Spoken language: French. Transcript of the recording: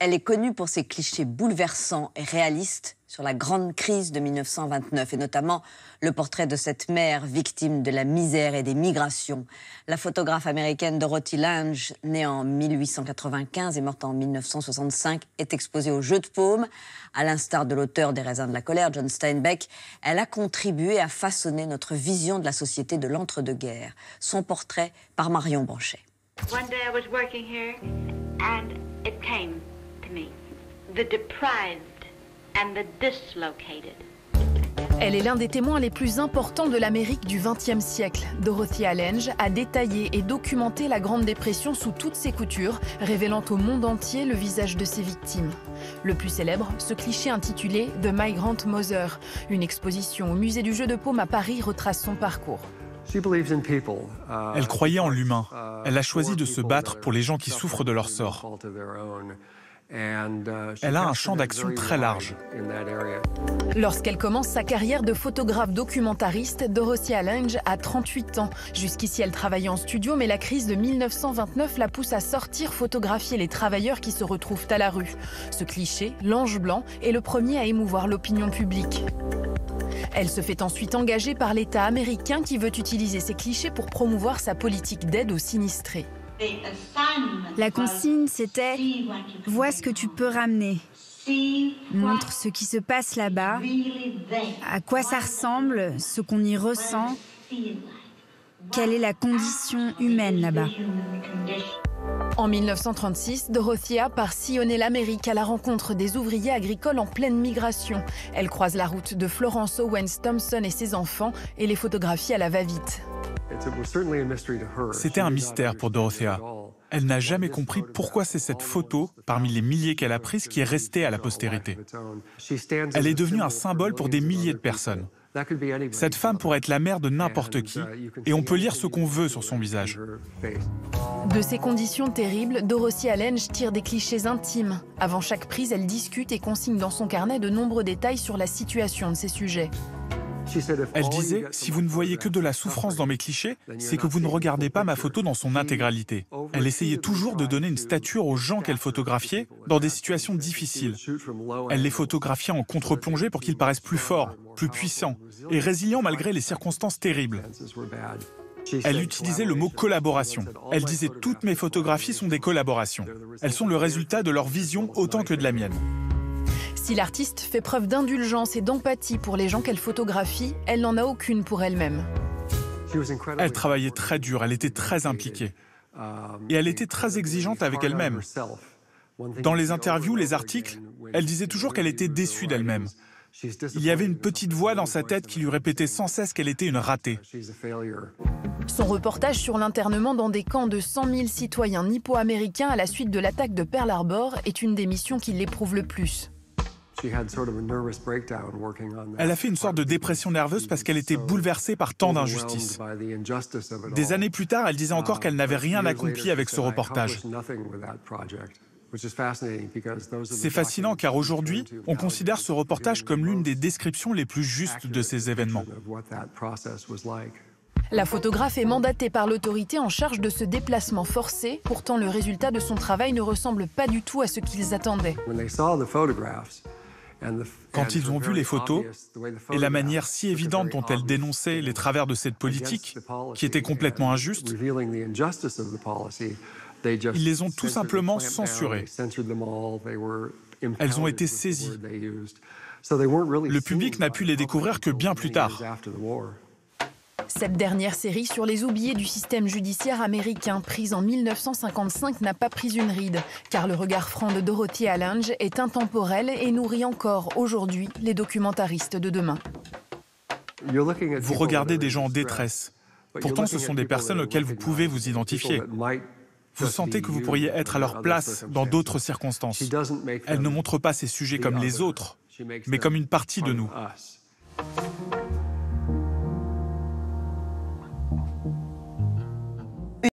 Elle est connue pour ses clichés bouleversants et réalistes sur la grande crise de 1929, et notamment le portrait de cette mère victime de la misère et des migrations. La photographe américaine Dorothy Lange, née en 1895 et morte en 1965, est exposée au Jeu de Paume. À l'instar de l'auteur des Raisins de la colère, John Steinbeck, elle a contribué à façonner notre vision de la société de l'entre-deux-guerres. Son portrait par Marion Banchet. One day I was working here and it came to me. The deprived and the dislocated. Elle est l'un des témoins les plus importants de l'Amérique du XXe siècle. Dorothy Lange a détaillé et documenté la Grande Dépression sous toutes ses coutures, révélant au monde entier le visage de ses victimes. Le plus célèbre, ce cliché intitulé « The Migrant Mother ». Une exposition au musée du Jeu de Paume à Paris retrace son parcours. Elle croyait en l'humain. Elle a choisi de se battre pour les gens qui souffrent de leur sort. Elle a un champ d'action très large. Lorsqu'elle commence sa carrière de photographe documentariste, Dorothy Lange a 38 ans. Jusqu'ici, elle travaillait en studio, mais la crise de 1929 la pousse à sortir photographier les travailleurs qui se retrouvent à la rue. Ce cliché, l'ange blanc, est le premier à émouvoir l'opinion publique. Elle se fait ensuite engager par l'État américain qui veut utiliser ces clichés pour promouvoir sa politique d'aide aux sinistrés. La consigne, c'était « Vois ce que tu peux ramener. Montre ce qui se passe là-bas, à quoi ça ressemble, ce qu'on y ressent, quelle est la condition humaine là-bas. » En 1936, Dorothea part sillonner l'Amérique à la rencontre des ouvriers agricoles en pleine migration. Elle croise la route de Florence Owens Thompson et ses enfants et les photographie à la va-vite. C'était un mystère pour Dorothea. Elle n'a jamais compris pourquoi c'est cette photo, parmi les milliers qu'elle a prises, qui est restée à la postérité. Elle est devenue un symbole pour des milliers de personnes. Cette femme pourrait être la mère de n'importe qui, et on peut lire ce qu'on veut sur son visage. De ces conditions terribles, Dorothy Lange tire des clichés intimes. Avant chaque prise, elle discute et consigne dans son carnet de nombreux détails sur la situation de ses sujets. Elle disait, si vous ne voyez que de la souffrance dans mes clichés, c'est que vous ne regardez pas ma photo dans son intégralité. Elle essayait toujours de donner une stature aux gens qu'elle photographiait dans des situations difficiles. Elle les photographiait en contre-plongée pour qu'ils paraissent plus forts, plus puissants et résilients malgré les circonstances terribles. Elle utilisait le mot collaboration. Elle disait, toutes mes photographies sont des collaborations. Elles sont le résultat de leur vision autant que de la mienne. Si l'artiste fait preuve d'indulgence et d'empathie pour les gens qu'elle photographie, elle n'en a aucune pour elle-même. Elle travaillait très dur, elle était très impliquée. Et elle était très exigeante avec elle-même. Dans les interviews, les articles, elle disait toujours qu'elle était déçue d'elle-même. Il y avait une petite voix dans sa tête qui lui répétait sans cesse qu'elle était une ratée. Son reportage sur l'internement dans des camps de 100 000 citoyens nippo-américains à la suite de l'attaque de Pearl Harbor est une des missions qui l'éprouve le plus. Elle a fait une sorte de dépression nerveuse parce qu'elle était bouleversée par tant d'injustices. Des années plus tard, elle disait encore qu'elle n'avait rien accompli avec ce reportage. C'est fascinant car aujourd'hui, on considère ce reportage comme l'une des descriptions les plus justes de ces événements. La photographe est mandatée par l'autorité en charge de ce déplacement forcé. Pourtant, le résultat de son travail ne ressemble pas du tout à ce qu'ils attendaient. Quand ils ont vu les photos et la manière si évidente dont elles dénonçaient les travers de cette politique, qui était complètement injuste, ils les ont tout simplement censurées. Elles ont été saisies. Le public n'a pu les découvrir que bien plus tard. Cette dernière série sur les oubliés du système judiciaire américain, prise en 1955, n'a pas pris une ride, car le regard franc de Dorothy Lange est intemporel et nourrit encore aujourd'hui les documentaristes de demain. Vous regardez des gens en détresse. Pourtant, ce sont des personnes auxquelles vous pouvez vous identifier. Vous sentez que vous pourriez être à leur place dans d'autres circonstances. Elle ne montre pas ces sujets comme les autres, mais comme une partie de nous.